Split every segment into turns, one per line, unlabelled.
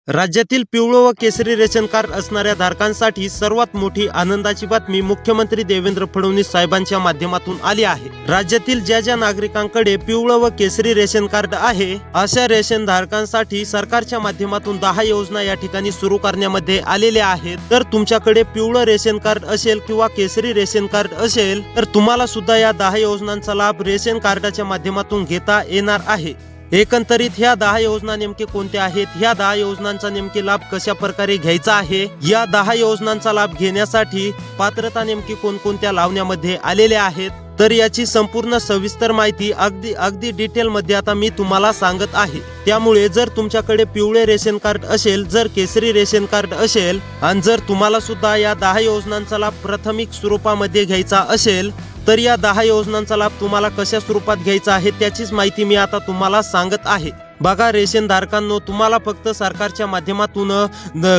राज्यातील पिवळं व केसरी रेशन कार्ड असणाऱ्या धारकांसाठी सर्वात मोठी आनंदाची बातमी मुख्यमंत्री देवेंद्र फडणवीस साहेबांच्या माध्यमातून आली आहे। राज्यातील ज्या ज्या नागरिकांकडे पिवळं व केसरी रेशन कार्ड आहे अशा रेशन धारकांसाठी सरकारच्या माध्यमातून 10 योजना या ठिकाणी सुरू करण्यामध्ये आलेल्या आहेत। तर तुमच्याकडे पिवळं रेशन कार्ड असेल किंवा केसरी रेशन कार्ड असेल तर तुम्हाला सुद्धा या 10 योजनांचा लाभ रेशन कार्डाच्या माध्यमातून घेता येणार आहे। एकंदरीत ह्या 10 योजना नेमके कोणत्या आहेत, ह्या 10 योजनांचा नेमके लाभ कशा प्रकारे घ्यायचा आहे, या 10 योजनांचा लाभ घेण्यासाठी पात्रता नेमकी कोणकोणत्या लावण्यामध्ये आलेल्या आहेत, तर याची संपूर्ण सविस्तर माहिती अगदी डिटेल मध्ये आता मी तुम्हाला सांगत आहे। त्यामुळे जर तुमच्याकडे पिवळे रेशन कार्ड असेल, जर केसरी रेशन कार्ड असेल आणि जर तुम्हाला सुद्धा या 10 योजनांचा लाभ प्राथमिक स्वरूपामध्ये घ्यायचा असेल तर या 10 योजनांचा लाभ तुम्हाला कशा स्वरूपात घ्यायचा आहे त्याचीच माहिती मी आता तुम्हाला सांगत आहे। बघा रेशन धारकांनो, तुम्हाला फक्त सरकारच्या माध्यमातून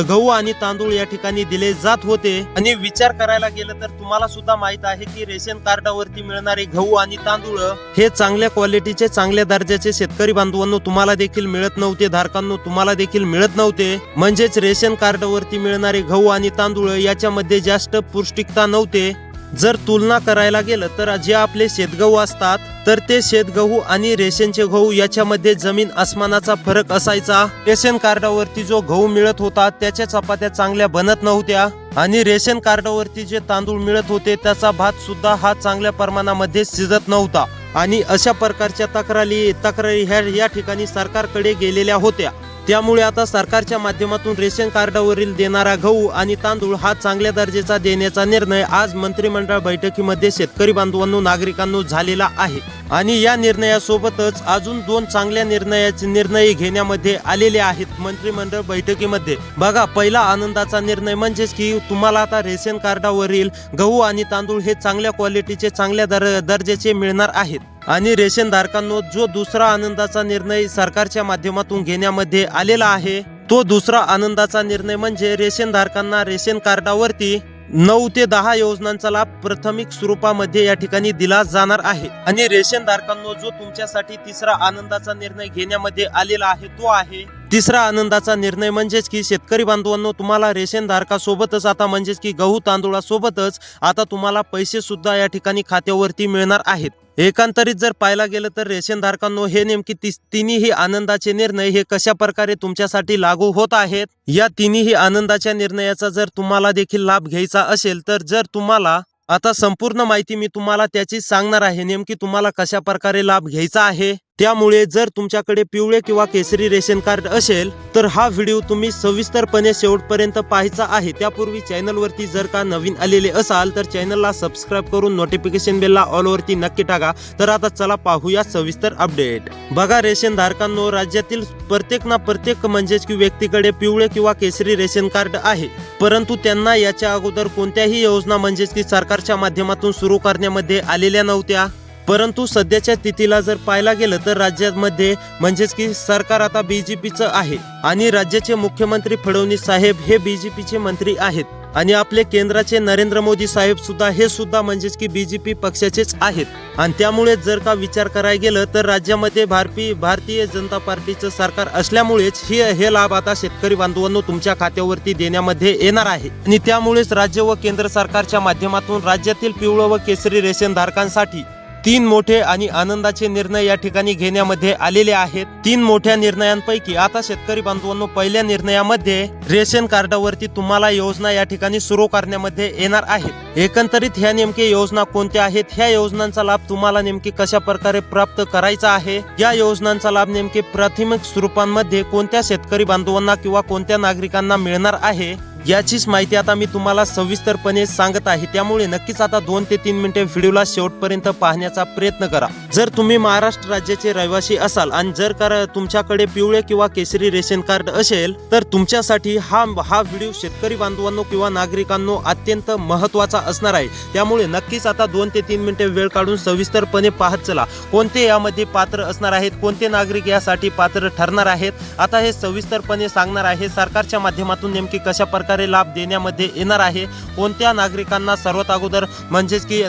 गहू आणि तांदूळ या ठिकाणी दिले जात होते आणि विचार करायला गेलं तर तुम्हाला सुद्धा माहित आहे की रेशन कार्डावरती मिळणारे गहू आणि तांदूळ हे चांगल्या क्वालिटीचे, चांगल्या दर्जाचे शेतकरी बांधवांनो तुम्हाला देखील मिळत नव्हते, धारकांनो तुम्हाला देखील मिळत नव्हते। म्हणजेच रेशन कार्डावरती मिळणारे गहू आणि तांदूळ याच्यामध्ये जास्त पौष्टिकता नव्हते। जर तुलना करायला गेलं तर जे आपले शेतगहू असतात तर ते शेतगहू आणि रेशनचे गहू याच्यामध्ये जमीन आसमानाचा फरक असायचा। रेशन कार्डावरती जो गहू मिळत होता त्याच्या चपात्या चांगल्या बनत नव्हत्या आणि रेशन कार्डावरती जे तांदूळ मिळत होते त्याचा भात सुद्धा हा चांगल्या प्रमाणामध्ये शिजत नव्हता आणि अशा प्रकारच्या तक्रारी या ठिकाणी सरकारकडे गेलेल्या होत्या। त्यामुळे आता सरकारच्या माध्यमातून रेशन कार्डावरील देणारा गहू आणि तांदूळ हा चांगल्या दर्जाचा देण्याचा निर्णय आज मंत्रिमंडळ बैठकीमध्ये शेतकरी बांधवांनो, नागरिकांनो झालेला आहे आणि या निर्णयासोबतच अजून 2 चांगल्या निर्णय घेण्यामध्ये आलेले आहेत मंत्रिमंडळ बैठकीमध्ये। बघा, पहिला आनंदाचा निर्णय म्हणजेच की तुम्हाला आता रेशन कार्डावरील गहू आणि तांदूळ हे चांगल्या क्वालिटीचे, चांगल्या दर्जाचे मिळणार आहेत। आणि रेशन धारकांनो, जो दुसरा आनंदाचा निर्णय सरकारच्या माध्यमातून घेण्यामध्ये आलेला आहे तो दुसरा आनंदाचा निर्णय म्हणजे रेशन धारकांना रेशन कार्डावरती 9 ते 10 योजनांचा लाभ प्राथमिक स्वरूपामध्ये या ठिकाणी दिला जाणार आहे। आणि रेशन धारकांनो, जो तुमच्यासाठी तिसरा आनंदाचा निर्णय घेण्यामध्ये आलेला आहे तो आहे तिसरा आनंदाचा निर्णय म्हणजेच की शेतकरी बांधवांनो, तुम्हाला रेशन धारकासोबतच आता म्हणजेच की गहू तांदूळासोबतच आता तुम्हाला पैसे सुद्धा या ठिकाणी खात्यावरती मिळणार आहेत। एकंदरीत जर पाहायला गेलं तर रेशन धारकांनो, हे नेमकी तिन्ही आनंदाचे निर्णय हे कशा प्रकारे तुमच्यासाठी लागू होत आहेत, या तिन्ही आनंदाच्या निर्णयाचा जर तुम्हाला देखील लाभ घ्यायचा असेल तर जर तुम्हाला आता संपूर्ण माहिती मी तुम्हाला त्याची सांगणार आहे, नेमकी तुम्हाला कशा प्रकारे लाभ घ्यायचा आहे। त्यामुळे जर तुमच्याकडे पिवळे किंवा केसरी रेशन कार्ड असेल तर हा व्हिडिओ तुम्ही सविस्तरपणे शेवटपर्यंत पाहायचा आहे। त्यापूर्वी चॅनलवरती जर का नवीन आलेले असाल तर चॅनलला सबस्क्राईब करून नोटिफिकेशन बेलला ऑल वरती नक्की टाका। तर आता चला पाहूया सविस्तर अपडेट। बघा रेशन धारकांनो, राज्यातील प्रत्येक म्हणजेच की व्यक्तीकडे पिवळे किंवा केसरी रेशन कार्ड आहे, परंतु त्यांना याच्या अगोदर कोणत्याही योजना म्हणजेच की सरकारच्या माध्यमातून सुरू करण्यामध्ये आलेल्या नव्हत्या। परंतु सध्याच्या स्थितीला जर पाहायला गेलं तर राज्यामध्ये म्हणजेच की सरकार आता बीजेपीचं आहे आणि राज्याचे मुख्यमंत्री फडणवीस साहेब हे बीजेपीचे मंत्री आहेत आणि आपले केंद्राचे नरेंद्र मोदी साहेब सुद्धा हे सुद्धा म्हणजेच की बीजेपी पक्षाचेच आहेत। आणि त्यामुळे जर का विचार करायला गेलं तर राज्यामध्ये भारतीय जनता पार्टीचं सरकार असल्यामुळेच हे लाभ आता शेतकरी बांधवांनो तुमच्या खात्यावरती देण्यामध्ये येणार आहे आणि त्यामुळेच राज्य व केंद्र सरकारच्या माध्यमातून राज्यातील पिवळं व केसरी रेशन धारकांसाठी 3 मोठे आणि आनंदाचे निर्णय या ठिकाणी घेण्यामध्ये आलेले आहेत। 3 मोठ्या निर्णयांपैकी आता शेतकरी बांधवांनो, पहिल्या निर्णयामध्ये रेशन कार्डावरती तुम्हाला योजना या ठिकाणी सुरू करण्यामध्ये येणार आहेत। एकंदरीत ह्या नेमके योजना कोणत्या आहेत, ह्या योजनांचा लाभ तुम्हाला नेमकी कशा प्रकारे प्राप्त करायचा आहे, या योजनांचा लाभ नेमके प्राथमिक स्वरूपांमध्ये कोणत्या शेतकरी बांधवांना किंवा कोणत्या नागरिकांना मिळणार आहे याचीच माहिती आता मी तुम्हाला सविस्तरपणे सांगत आहे। त्यामुळे नक्कीच आता 2 ते 3 मिनिटे व्हिडिओला शेवटपर्यंत पाहण्याचा प्रयत्न करा। जर तुम्ही महाराष्ट्र राज्याचे रहिवासी असाल आणि जर का तुमच्याकडे पिवळे किंवा केसरी रेशन कार्ड असेल तर तुमच्यासाठी हा व्हिडिओ शेतकरी बांधवांनो किंवा नागरिकांनो अत्यंत महत्त्वाचा असणार आहे। त्यामुळे नक्कीच आता 2 ते 3 मिनिटे वेळ काढून सविस्तरपणे पाहत चला कोणते यामध्ये पात्र असणार आहेत, कोणते नागरिक यासाठी पात्र ठरणार आहेत। आता हे सविस्तरपणे सांगणार आहे सरकारच्या माध्यमातून नेमकी कशा प्रकारे प्रकारे लाभ देण्यामध्ये येणार आहे, कोणत्या नागरिकांना सर्वात अगोदर म्हणजेच की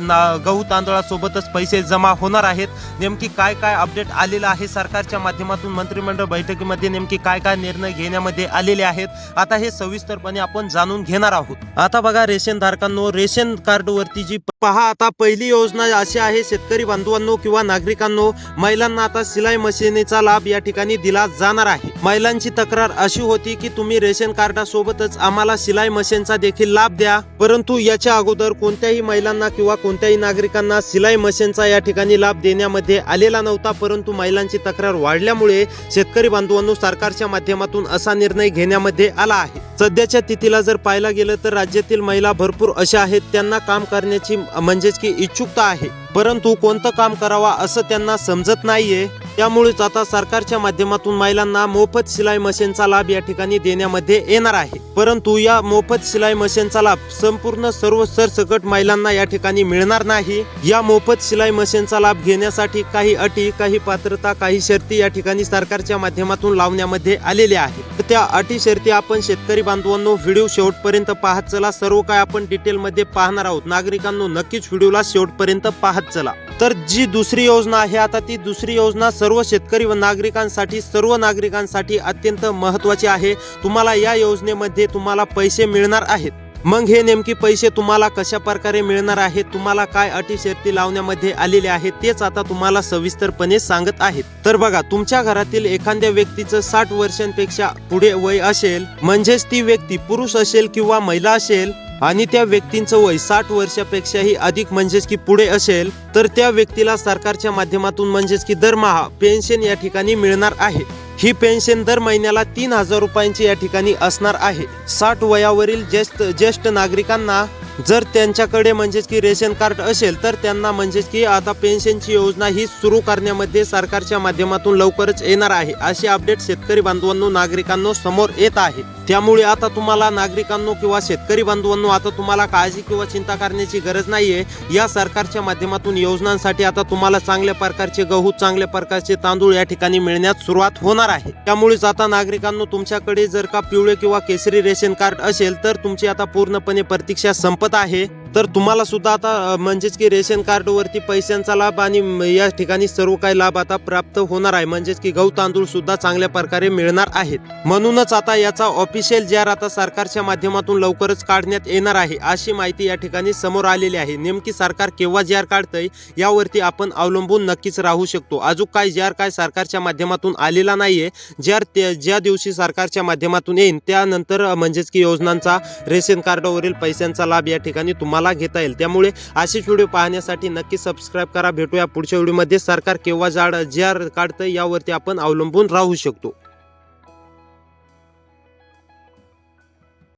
गहू तांदळासोबतच पैसे जमा होणार आहेत, नेमकी काय काय अपडेट आलेलं आहे सरकारच्या माध्यमातून मंत्रिमंडळ बैठकीमध्ये नेमकी काय काय निर्णय घेण्यामध्ये आलेले आहेत, आता हे सविस्तरपणे आपण जाणून घेणार आहोत। आता बघा रेशन धारकांनो, रेशन कार्ड वरती जी पहा, आता पहिली योजना अशी आहे शेतकरी बांधवांनो किंवा नागरिकांनो, महिलांना आता सिलाई मशीनीचा लाभ या ठिकाणी दिला जाणार आहे। महिलांची तक्रार अशी होती की तुम्ही रेशन कार्डासोबतच आम्हाला सिलाई मशीनचा देखील लाभ द्या, परंतु याच्या अगोदर कोणत्याही महिलांना किंवा कोणत्याही नागरिकांना सिलाई मशीनचा या ठिकाणी लाभ देण्यामध्ये आलेला नव्हता, परंतु महिलांची तक्रार वाढल्यामुळे शेतकरी बांधवांनो सरकारच्या माध्यमातून असा निर्णय घेण्यामध्ये आला आहे। सध्याच्या तिथीला जर पाहायला गेलं तर राज्यातील महिला भरपूर अशा आहेत, त्यांना काम करण्याची म्हणजेच की इच्छुकता आहे, परंतु कोणतं काम करावा असं त्यांना समजत नाहीये। त्यामुळेच आता सरकारच्या माध्यमातून महिलांना मोफत सिलाई मशीनचा लाभ या ठिकाणी देण्यामध्ये येणार आहे, परंतु या मोफत सिलाई मशीनचा लाभ संपूर्ण सर्व सरसकट महिलांना या ठिकाणी मिळणार नाही। या मोफत सिलाई मशीनचा लाभ घेण्यासाठी काही अटी, काही पात्रता, काही शर्ती या ठिकाणी सरकारच्या माध्यमातून लावण्यामध्ये आलेल्या आहेत। त्या अटी शर्ती आपण शेतकरी बांधवांनो व्हिडिओ शेवटपर्यंत पाहत चला, सर्व काय आपण डिटेलमध्ये पाहणार आहोत। नागरिकांनो नक्कीच व्हिडिओला शेवटपर्यंत पाहत चला। तर जी दुसरी योजना आहे, आता ती दुसरी योजना सर्व शेतकरी व नागरिकांसाठी अत्यंत महत्त्वाची आहे। तुम्हाला या योजनेमध्ये तुम्हाला पैसे मिळणार आहेत। मग हे नेमकी पैसे तुम्हाला कशा प्रकारे मिळणार आहेत, तुम्हाला काय अटी शर्ती लावण्यामध्ये आलेले आहेत, तेच आता तुम्हाला सविस्तरपणे सांगत आहेत। तर बघा, तुमच्या घरातील एखाद्या व्यक्तीचं 60 वर्षांपेक्षा पुढे वय असेल, म्हणजेच ती व्यक्ती पुरुष असेल किंवा महिला असेल आणि त्या व्यक्तींचं वय 60 वर्षापेक्षाही अधिक म्हणजेच की पुढे असेल, तर त्या व्यक्तीला सरकारच्या माध्यमातून म्हणजेच की दरमहा पेन्शन या ठिकाणी मिळणार आहे। ही पेन्शन दर महिन्याला 3000 रुपयांची या ठिकाणी असणार आहे। 60 वयावरील ज्येष्ठ नागरिकांना जर त्यांच्याकडे म्हणजेच की रेशन कार्ड असेल तर त्यांना म्हणजेच की आता पेन्शनची योजना ही सुरू करण्यामध्ये सरकारच्या माध्यमातून लवकरच येणार आहे, अशी अपडेट शेतकरी बांधवांनो नागरिकांनो समोर येत आहे। त्यामुळे आता तुम्हाला नागरिकांनो किंवा शेतकरी बांधवांनो आता तुम्हाला काळजी किंवा चिंता करण्याची गरज नाहीये। या सरकारच्या माध्यमातून योजनांसाठी आता तुम्हाला चांगल्या प्रकारचे गहू, चांगल्या प्रकारचे तांदूळ या ठिकाणी मिळण्यास सुरुवात होणार आहे। त्यामुळेच आता नागरिकांनो तुमच्याकडे जर का पिवळे किंवा केसरी रेशन कार्ड असेल तर तुमची आता पूर्णपणे प्रतीक्षा संपत आहे। तर तुम्हाला सुद्धा आता म्हणजेच की रेशन कार्ड वरती पैशांचा लाभ आणि या ठिकाणी सर्व काही लाभ आता प्राप्त होणार आहे, म्हणजेच की गहू तांदूळ सुद्धा चांगल्या प्रकारे मिळणार आहेत। म्हणूनच आता याचा ऑफिशियल जाहीर आता सरकारच्या माध्यमातून लवकरच काढण्यात येणार आहे, अशी माहिती या ठिकाणी समोर आलेली आहे। नेमकी सरकार केव्हा जाहीर काढतंय यावरती आपण अवलंबून नक्कीच राहू शकतो। अजून काय जाहीर काय सरकारच्या माध्यमातून आलेला नाहीये। ज्या दिवशी सरकारच्या माध्यमातून येईल त्यानंतर म्हणजेच की योजनांचा रेशन कार्डवरील पैशांचा लाभ या ठिकाणी तुम्हाला घेता येईल। त्यामुळे अशीच व्हिडिओ पाहण्यासाठी नक्की सबस्क्राइब करा। भेटूया पुढच्या व्हिडिओमध्ये। सरकार केव्हा जाहीर काढतंय यावरती आपण अवलंबून राहू शकतो।